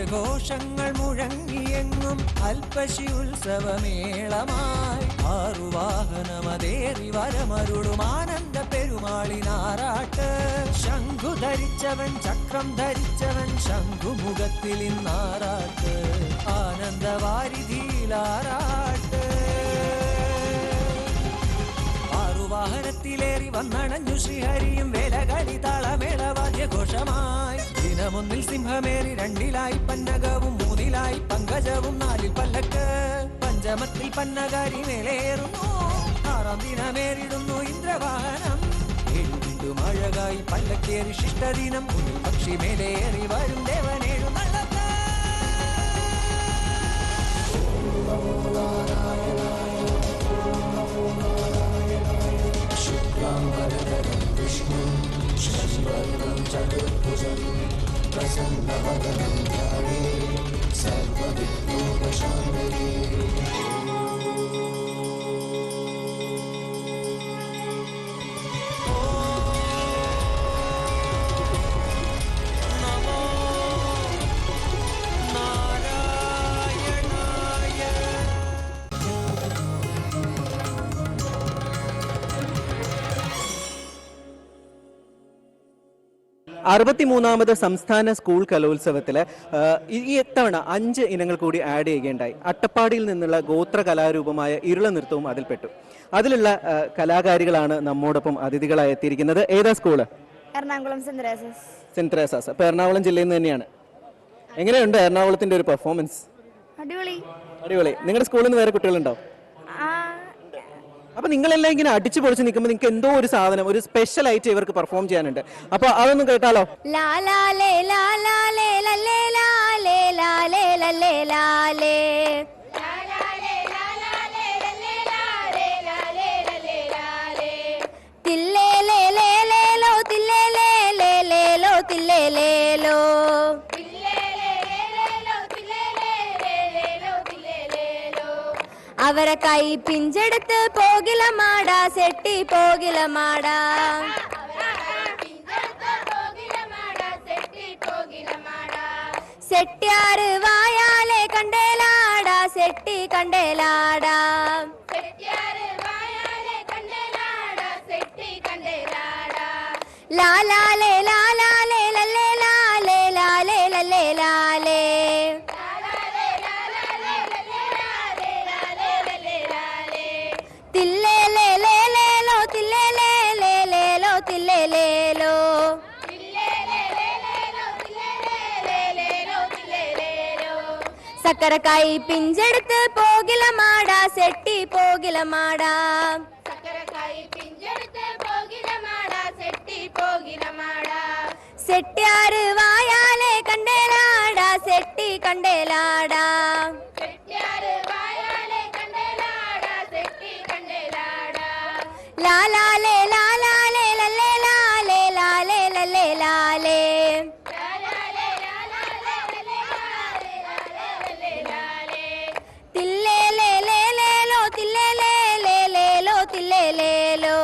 വാദ്യഘോഷങ്ങൾ മുഴങ്ങിയെങ്ങും അൽപശി ഉത്സവമേളമായി ആറുവാഹനമതേറി വരമരുളും ആനന്ദ പെരുമാളിനാറാട്ട്. ശംഖു ധരിച്ചവൻ ചക്രം ധരിച്ചവൻ ശംഖുമുഖത്തിൽ ഇന്നാറാട്ട്. ആനന്ദവാരിധിയിലാറാട്ട്. വാഹനത്തിലേറി വന്നണഞ്ഞു ശ്രീഹരിയും വേലകളി താളമേളവാദ്യഘോഷമായി. ദിനമൊന്നിൽ സിംഹമേറി, രണ്ടിലായി പന്നകവും, മൂന്നിലായി പങ്കജവും, നാലിൽ പല്ലക്ക്. പഞ്ചമത്തിൽ പന്നകാരി മേലേറുന്നു, ആറാം ദിനമേറിടുന്നു ഇന്ദ്രവാഹനം. വീണ്ടും അഴകായി പല്ലക്കേറി ശിഷ്ടദിനം, പക്ഷി മേലേറി വരും ദേവനേഴും നല്ലത്. विष्णु शशिवर्णं चतुर्भुजं प्रसन्नवदनं ध्याये सर्वविघ्नोपशान्तये. അറുപത്തിമൂന്നാമത് സംസ്ഥാന സ്കൂൾ കലോത്സവത്തിൽ ഈ ഇത്തവണ 5 ഇനങ്ങൾ കൂടി ആഡ് ചെയ്യുകയുണ്ടായി. അട്ടപ്പാടിയിൽ നിന്നുള്ള ഗോത്ര കലാരൂപമായ ഇരുള നൃത്തവും അതിൽപ്പെട്ടു. അതിലുള്ള കലാകാരികളാണ് നമ്മോടൊപ്പം അതിഥികളായി എത്തിയിരിക്കുന്നത്. ഏതാ സ്കൂള്? Ernakulam saint Teresa's. അപ്പൊ എറണാകുളം ജില്ലയിൽ നിന്ന് തന്നെയാണ്. എങ്ങനെയുണ്ട് എറണാകുളത്തിന്റെ ഒരു പെർഫോമൻസ്? അടിപൊളി. നിങ്ങളുടെ സ്കൂളിൽ നിന്ന് വേറെ കുട്ടികളുണ്ടോ? അപ്പൊ നിങ്ങളെല്ലാം ഇങ്ങനെ അടിച്ചു പൊളിച്ച് നിൽക്കുമ്പോൾ നിങ്ങൾക്ക് എന്തോ ഒരു സാധനം, ഒരു സ്പെഷ്യൽ ആയിട്ട് ഇവർക്ക് പെർഫോം ചെയ്യാനുണ്ട്. അപ്പൊ അതൊന്നും കേട്ടാലോ? അവരെ കൈ പിഞ്ചെടുത്ത് പോകില മാടാ, സെട്ടി പോകില മാടാ. സെട്ടിയാറ് വായാലെ കണ്ടേലാടാ, സെട്ടി കണ്ടേലാടാ. ലാലാലേ ലാലാലേ ലല്ലേ ലാലേ ലാലേ ലല്ലേ ലാലേ. സക്കര കൈ പിഞ്ചെടുത്ത് പോകില മാടാ, സെട്ടി പോകില മാടാ. സെട്ടിയാറ് വായാലെ കണ്ടേലാടാ, സെട്ടി കണ്ടേലാടാ. ലാലാലേ ലാലാലേ ലല്ലേ ലാലേ ലാലേ ലല്ലേ ലാലേ. തില്ലേലേ ലേലേലോ തില്ലേലേ ലേലേലോ തില്ലേലേലോ.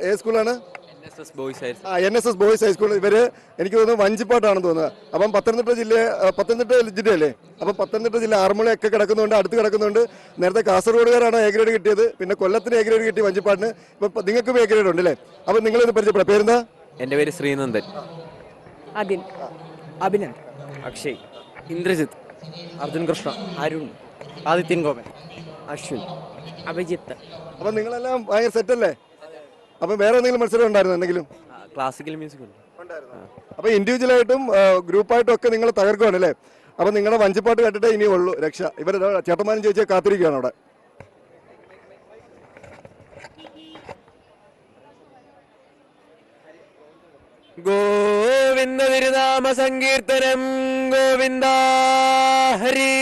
ഏത് സ്കൂളാണ്? NSS boys high school. ഇവര് എനിക്ക് തോന്നുന്നു വഞ്ചിപ്പാട്ടാണെന്ന് തോന്നുന്നത്. അപ്പം പത്തനംതിട്ട ജില്ലയല്ലേ? അപ്പം പത്തനംതിട്ട ജില്ല ആറന്മുളയൊക്കെ കിടക്കുന്നുണ്ട്, അടുത്ത് കിടക്കുന്നുണ്ട്. നേരത്തെ കാസർഗോഡുകാരാണ് എ ഗ്രേഡ് കിട്ടിയത്, പിന്നെ കൊല്ലത്തിന് എ ഗ്രേഡ് കിട്ടി വഞ്ചിപ്പാട്ടിന്. ഇപ്പം നിങ്ങൾക്കും എ ഗ്രേഡ് ഉണ്ട് അല്ലേ? അപ്പം നിങ്ങളിത് പരിചയപ്പെടാം. പേരെന്താ? എൻ്റെ പേര് ശ്രീനന്ദൻ. അതിൻ, അഭിനന്ദ്, അക്ഷയ്, ഇന്ദ്രജിത്ത്, അർജുൻ കൃഷ്ണ, അരുൺ, ആദിത്യൻ ഗോപൻ, അശ്വിൻ, അഭിജിത്ത്. അപ്പം നിങ്ങളെല്ലാം ഭയങ്കര സെറ്റല്ലേ? അപ്പം വേറെ എന്തെങ്കിലും മത്സരം ഉണ്ടായിരുന്നു? എന്തെങ്കിലും ക്ലാസിക്കൽ മ്യൂസിക് ഉണ്ട്. അപ്പം ഇൻഡിവിജ്വലായിട്ടും ഗ്രൂപ്പായിട്ടും ഒക്കെ നിങ്ങൾ തകർക്കുകയാണ് അല്ലേ? അപ്പം നിങ്ങളുടെ വഞ്ചിപ്പാട്ട് കേട്ടിട്ടേ ഇനി ഉള്ളൂ രക്ഷ. ഇവർ ചേട്ടന്മാരും ചേച്ചിയെ കാത്തിരിക്കുകയാണ് അവിടെ. ഗോവിന്ദ തിരുനാമ സങ്കീർത്തനം. ഗോവിന്ദ ഹരി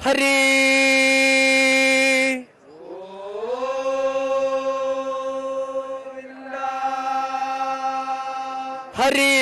ഹരി ഹരി.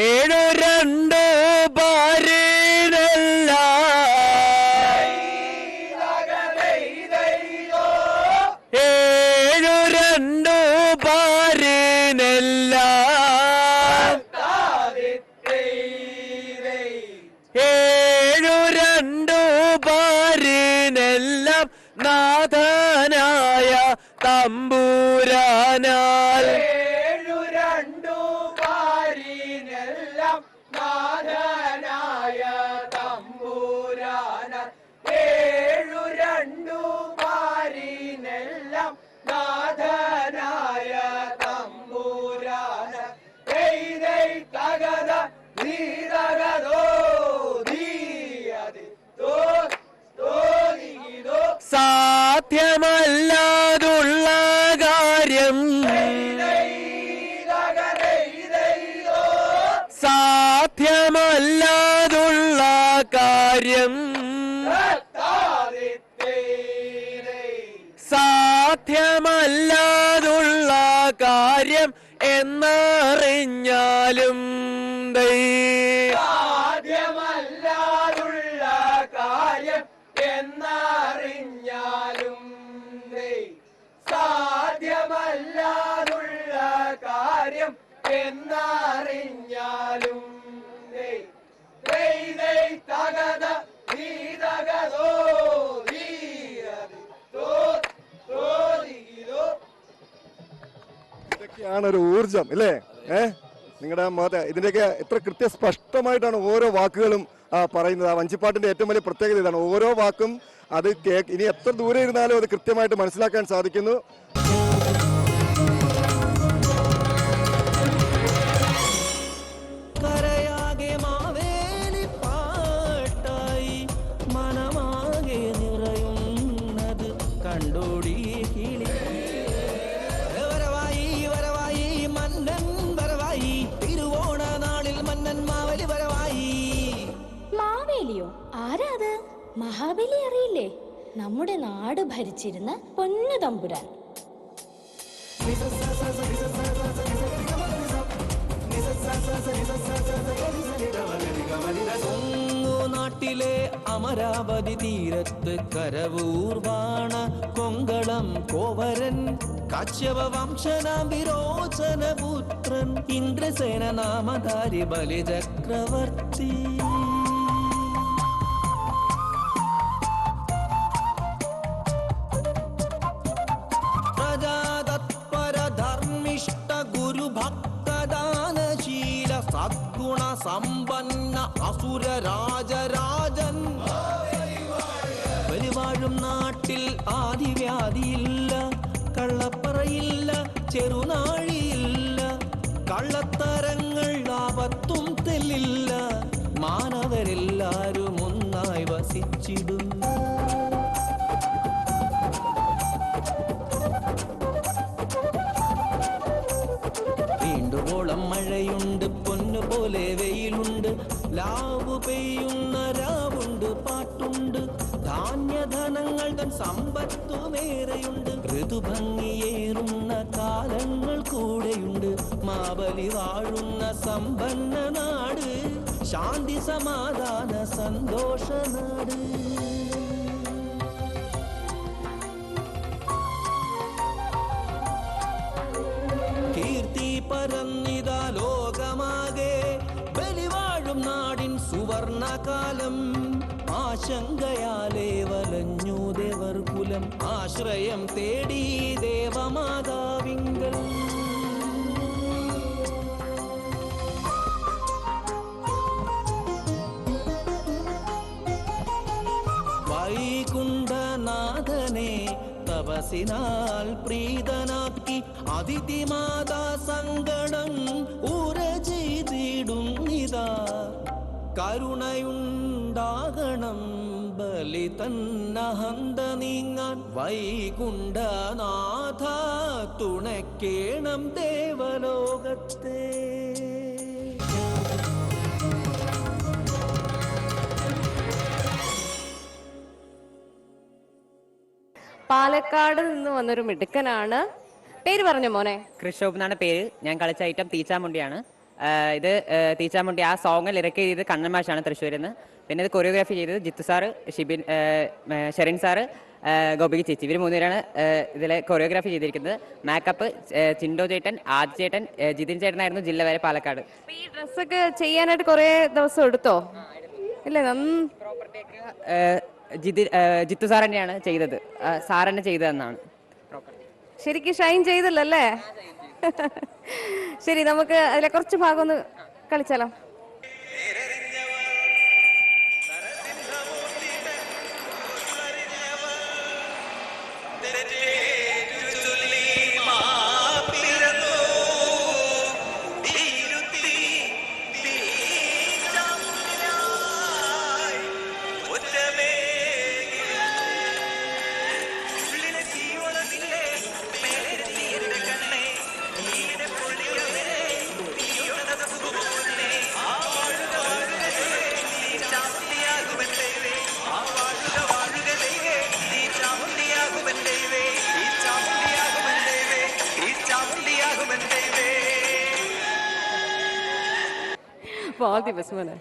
ഏഴു രണ്ട് പാരിനല്ല ഏഴു രണ്ടു പാരിനല്ല ഏഴു രണ്ടു പാരിനെല്ലാം നാഥനായ തമ്പൂരാനാൽ സാധ്യമല്ലാതുള്ള കാര്യം സാധ്യമല്ലാതുള്ള കാര്യം സാധ്യമല്ലാതുള്ള കാര്യം എന്നറിഞ്ഞാലും ഇതൊക്കെയാണ് ഒരു ഊർജം അല്ലേ? നിങ്ങളുടെ ഇതിന്റെയൊക്കെ എത്ര സ്പഷ്ടമായിട്ടാണ് ഓരോ വാക്കുകളും പറയുന്നത്. ആ വഞ്ചിപ്പാട്ടിന്റെ ഏറ്റവും വലിയ പ്രത്യേകത ഇതാണ്. ഓരോ വാക്കും അത് ഇനി എത്ര ദൂരെ ഇരുന്നാലും അത് കൃത്യമായിട്ട് മനസ്സിലാക്കാൻ സാധിക്കുന്നു. കരയാകെ മാവേലിപ്പാട്ടായി മനമാകെ നിറയുന്നത് കണ്ടോടി കിളി. വരവായി വരവായി മന്നൻ വരവായി, തിരുവോണ നാളിൽ മന്നൻ മാവേലി വരവായി. മാവേലിയോ? ആരാത്? മഹാബലി അറിയില്ലേ? നമ്മുടെ നാട് ഭരിച്ചിരുന്ന പൊന്നു തമ്പുരാൻ. നാട്ടിലെ അമരാവതി തീരത്ത് കരവൂർവാണ കൊങ്കളം കോവരൻ കാശ്യപ വംശനാം വിരോചന പുത്രൻ ഇന്ദ്രസേന നാമധാരി ബലിചക്രവർത്തി. പ്രജാതത്പര ധർമ്മിഷ്ഠ ഗുരുഭക്തദാനശീല സദ്ഗുണ സമ്പന്ന അസുര രാജരാജൻ. വെളിവാഴും നാട്ടിൽ ആദിവ്യാധിയില്ല, കള്ളപ്പറയില്ല, ചെറുനാഴിയില്ല, കള്ളത്തരങ്ങൾ ആപത്തും തെല്ലില്ല. മാനവരെല്ലാരും ഒന്നായി വസിച്ചിടും. വീണ്ടുവോളം മഴയുണ്ട്, പൊന്നുപോലെ വെയിലുണ്ട്, ലാവു പെയ്യുന്ന രാവുണ്ട്, പാട്ടുണ്ട്, ധാന്യധനങ്ങൾ തൻ സമ്പത്തുമേറെയുണ്ട്. ഋതുഭംഗിയേറുന്ന കാലങ്ങൾ കൂടെയുണ്ട്. മാവലി വാഴുന്ന സമ്പന്ന നാട്, ശാന്തി സമാധാന സന്തോഷ നാട്. കീർത്തി പരന്നിതാ ലോകമാകെ, ബലിവാഴും നാടിൻ സുവർണകാലം. ആശങ്കയാലേ വലഞ്ഞു ദേവർ കുലം, ആശ്രയം തേടി ദേവമാതാവിങ്കൽ. വൈകുണ്ഠനാഥനെ തപസിനാൽ പ്രീതനാക്കി, അതിഥിമാതാ സങ്കടം ഉര ചെയ്തിടുന്നിതാ. കരുണയുണ്ടാകണം ബലി തന്നഹന്ത നീങ്ങാൻ, വൈകുണ്ഠനാഥ തുണയ്ക്കേണം ദേവലോകത്തെ. പാലക്കാട് നിന്ന് വന്നൊരു മിടുക്കനാണ്. പേര് പറഞ്ഞോ മോനെ? കൃഷോബ് എന്നാണ് പേര്. ഞാൻ കളിച്ച ഐറ്റം തീച്ചാമുണ്ടിയാണ്. ഇത് തീച്ചാമുണ്ടി ആ സോങ് ലിറിക്ക് ചെയ്തത് കണ്ണൻ മാഷാണ് തൃശ്ശൂരിൽ നിന്ന്. പിന്നെ ഇത് കൊറിയോഗ്രാഫി ചെയ്തത് ജിത്തു സാറ്, ഷിബിൻ, ഷെറിൻ സാറ്, ഗോപിക ചേച്ചി. ഇവർ മൂന്നുപേരാണ് ഇതിലെ കൊറിയോഗ്രാഫി ചെയ്തിരിക്കുന്നത്. മേക്കപ്പ് ചിൻഡോ ചേട്ടൻ, ആദി ചേട്ടൻ, ജിതിൻ ചേട്ടനായിരുന്നു ജില്ല വരെ പാലക്കാട്. ഈ ഡ്രസ്സൊക്കെ ചെയ്യാനായിട്ട് കുറേ ദിവസം എടുത്തോ? ഇല്ലേ? ജിത്തു സാർ തന്നെയാണ് ചെയ്തത്. സാർ തന്നെ ചെയ്തതെന്നാണ്. ശരിക്കും ഷൈൻ ചെയ്തല്ലേ? ശരി, നമുക്ക് അതിലെ കുറച്ച് ഭാഗം ഒന്ന് കളിച്ചാലോ? All the best, Mona.